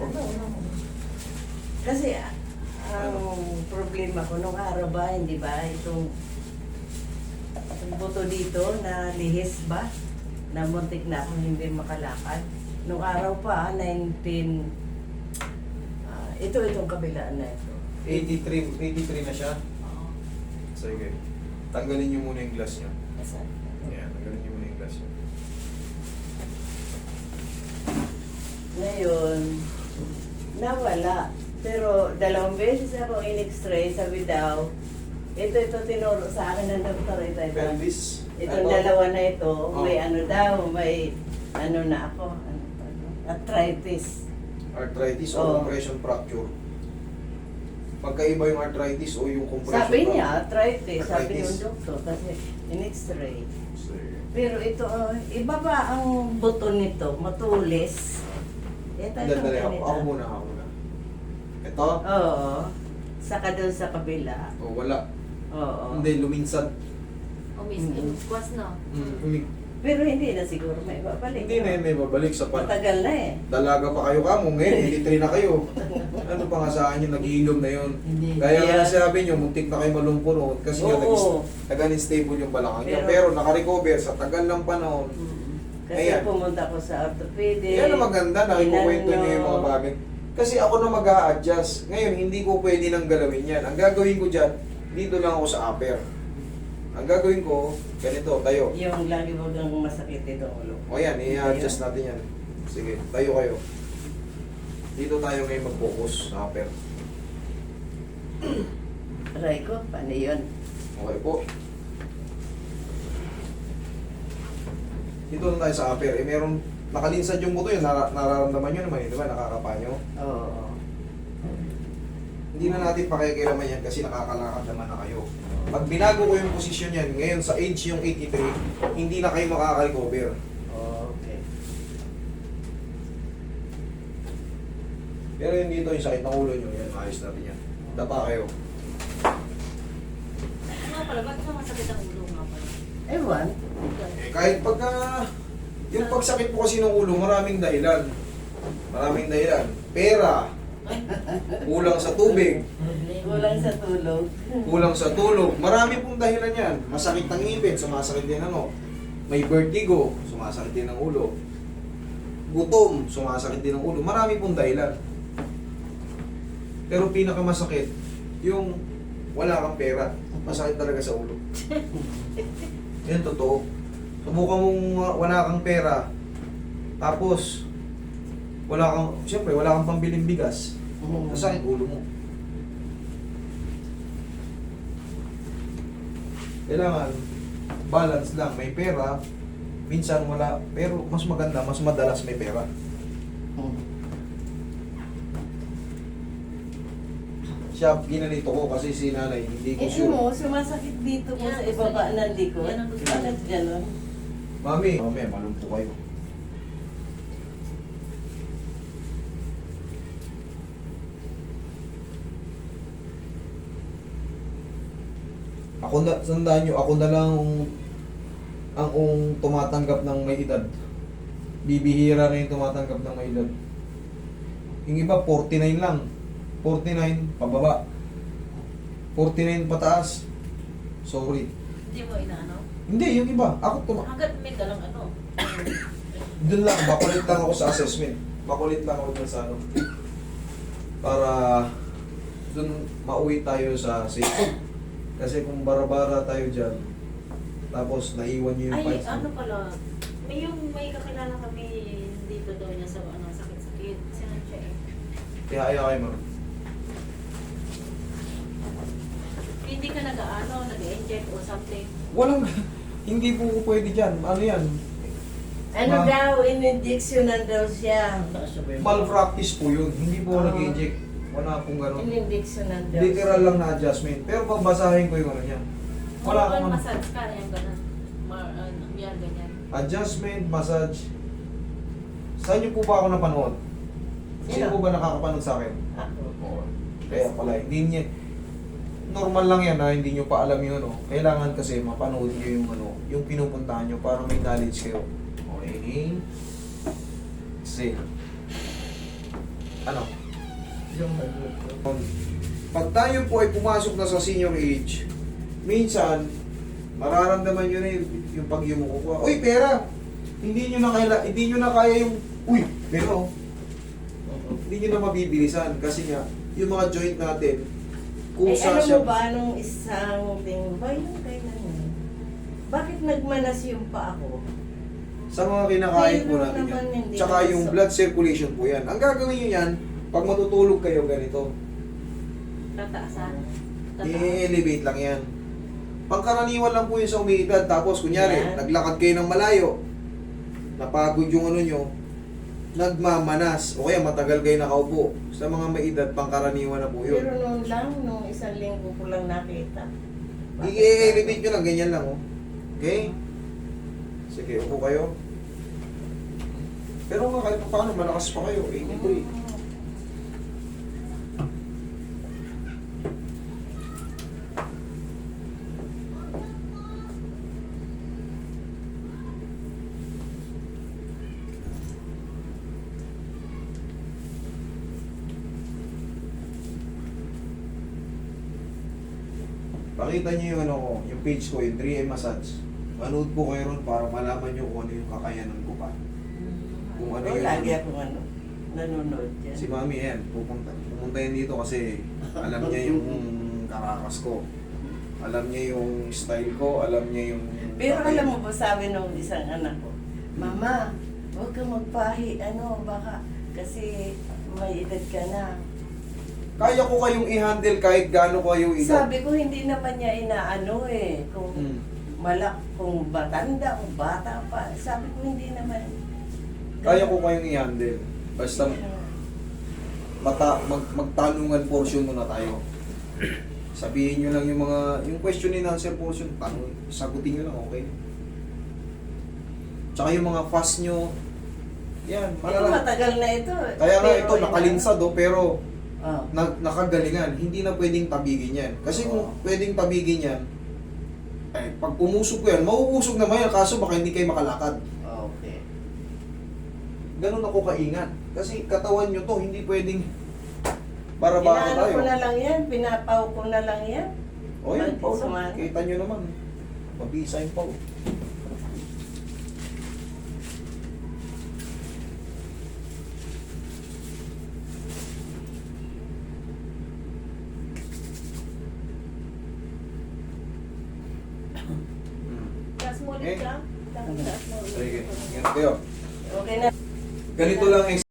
Ano? Kasi ang problema ko nung araw ba, hindi ba, itong buto dito na lihis ba, na muntik na akong hindi makalakad. Nung araw pa, 19, itong kabilaan na ito. 83 na siya. Oo. Sige. Tanggalin niyo muna yung glass niyo. Asan? Ayan, tanggalin niyo muna yung glass niyo. Ngayon, nawala. Pero 2 beses ako in-x-ray, sabi daw, ito tinuro sa akin ng doktor, ito. Pelvis. Itong Ano? dalawa na ito, may Oh. ano daw, may ano na ako, arthritis. Arthritis o Oh. compression fracture. Magkaiba yung arthritis o yung compression Sabi fracture. niya, arthritis, sabi Arthritis. ng doktor, kasi in-x-ray. Sige. Pero ito, iba ba ang buto nito, matulis? Ito, Dali, itong ako ganito. muna. Ito? Oo. Saka doon sa kabila. O, wala. Oo. Hindi, luminsad. Kwas na. Pero hindi na siguro may babalik. Hindi na yun, may babalik sa pan. Matagal na eh. Dalaga pa kayo kamo, ngayon, hindi 3 na kayo. Ano pa nga sa akin yung nag-iilom na yun? Hindi. Kaya nga Kaya- sabi nyo, muntik na kayo malumpunod kasi nga Oo. nag-unstable yung balakang niya. Pero- Pero naka-recover sa tagal ng panahon. Kasi Ayan. pumunta ko sa orthopedic. Yan ang maganda, nakikukwento Inano. nyo yung mga bagay. Kasi ako na mag-a-adjust. Ngayon, hindi ko pwede nang galawin yan. Ang gagawin ko dyan, dito lang ako sa upper. Ang gagawin ko, ganito, tayo. Yung lagi mo lang masakit ito ulo. O yan, i-adjust natin yan. Sige, tayo kayo. Dito tayo ngayon mag-focus sa upper. Aray ko, paano yun? Okay po. Dito lang tayo sa upper. Eh, meron, nakalinsad yung buto yun. Nararamdaman nyo naman yun, di ba? Nakakapa nyo. Oo. Hindi na natin pakikilaman yan kasi nakakalakad naman na kayo. Pag binago ko yung posisyon yan, ngayon sa age yung 83, hindi na kayo makaka-recover. Okay. Pero yun dito, yung sakit ng ulo nyo, yan, maayos natin yan. Dapa kayo. Nga pala, ba't ka masakit ang ulo nga pala? Ewan. Eh, kahit pagka, yung pagsakit po kasi ng ulo, maraming dahilan. Maraming dahilan. Pera, kulang sa tubig, Kulang sa tulog. kulang sa tulog. Marami pong dahilan yan. Masakit ng ngipin, sumasakit din ano. May vertigo, sumasakit din ng ulo. Gutom, sumasakit din ng ulo. Marami pong dahilan. Pero pinakamasakit, yung wala kang pera. Masakit talaga sa ulo. Yan totoo. Subukan mong wala kang pera. Tapos, siyempre wala kang pambiling bigas. Masakit ulo mo. Kailangan balance lang, may pera, minsan wala, pero mas maganda, mas madalas may pera. Siya, ginanito ko kasi si nanay, hindi ko Eh, sure. mo, sumasakit dito po Yan, sa gusto ibaba niya. ng likod. Yan ang gusto niya. Bakit gano'n? Mami, malumpo kayo. Ako na, sandaan nyo, ako na lang ang tumatanggap ng may edad. Bibihira na yung tumatanggap ng may edad. Yung iba, 49 lang. 49, pababa. 49 pataas. Sorry. Hindi mo inaano? Hindi, yung iba. Ako Hanggat may dalang ano. doon lang, makulit lang ako sa assessment. Makulit lang ako dun sa ano. Para doon mauwi tayo sa safe. Kasi kung bara-bara tayo dyan, tapos naiwan nyo yung Ay, files. ano pala. May kakilala kami dito daw niya sa ano, sakit-sakit. Sino siya eh? Kaya ayaw kayo, ma'am. Hindi ka nag-ano, nag-inject or something. Walang, hindi po pwede dyan. Ano yan? Ano Ma- daw, in-injectionan daw siya. Malpractice po yun. Hindi po Oo. nag-inject. Wala pong gano'n. In-injectionan daw Literal siya. lang na adjustment. Pero babasahin ko yung ano niya. Wala Wala akong ano. massage ka, yung gano'n. Yan, ganyan. Adjustment, massage. Saan niyo po ba ako napanood? Sino po ba nakakapanood sa akin? Ako. Oo. Kaya pala, hindi niya, normal lang yan ha, hindi nyo pa alam yun. No? Kailangan kasi mapanood nyo yung, yung pinupuntahan nyo para may knowledge kayo. Okay. Exhale. Ano? Yung maluto. Pag tayo po ay pumasok na sa senior age, minsan, mararamdaman nyo na yung pagyumuko ko. Uy, pera! Hindi nyo na kaya yung, uy, pero, hindi nyo na mabibilisan. Kasi nga, yung mga joint natin, kung Eh, sa alam siya, mo ba, nung isang thing, ba yung kailan yun? Bakit nagmanas yung pa ako? sa mga kinakain po Mayroon natin naman, yan. hindi Tsaka naman yung sa- blood circulation po yan. Ang gagawin nyo yan, pag matutulog kayo ganito, Tataasan. i-elevate lang yan. Pangkaraniwan lang po yun sa umiidad. Tapos, kunyari, Yan. naglakad kayo ng malayo, napagod yung ano nyo, nagmamanas, o kaya matagal kayo nakaupo. Sa mga may edad, pangkaraniwan na po yun. Pero noon lang, nung isang linggo ko lang nakita. I-elevate nyo lang, ganyan lang, oh. Okay? Sige, upo kayo. Pero nga, kahit paano, malakas pa kayo, 83. Pakita niyo yung ano ko, yung page ko, yung 3M Massage. Manood po kayo ron para malaman niyo kung ano yung kakayanan ko pa. Kung ano Oh, yung... lagi ako nanonood dyan. Si Mami yan, pumunta yan dito kasi alam niya yung karakas ko. Alam niya yung style ko, alam niya yung... Pero alam mo ba, sabi nung isang anak ko, Mama, huwag kang magpahi, baka, kasi may edad ka na. Kaya ko kayong i-handle kahit gaano kayo edad. Sabi ko, hindi naman niya inaano kung Hmm. kung matanda, kung bata pa. Sabi ko, hindi naman. Kaya ko kayong i-handle. Basta magtanungan portion muna tayo. Sabihin nyo lang yung mga, yung question and answer portion, tanong, sagutin nyo lang, okay? Tsaka yung mga fast nyo, yan, Ito malala. matagal na ito. Kaya nga Pero ito, nakalinsad pero Oh. nakagalingan. Hindi na pwedeng tabigin yan. Kasi kung Oo. pwedeng tabigin yan, eh, pag pumusok ko yan, mauusog naman yan, kaso baka hindi kayo makalakad. Okay. Ganun ako kaingat. Kasi katawan nyo to, hindi pwedeng bara-bara Inaano tayo. ko na lang yan, pinapaw ko na lang yan. O yan, Bakit Paul. sumama? Kita nyo naman. Mabisa yung Paul. Taas mo ulit ka. Taas mo ulit. Sige, ingat kayo. Okay na. Ganito lang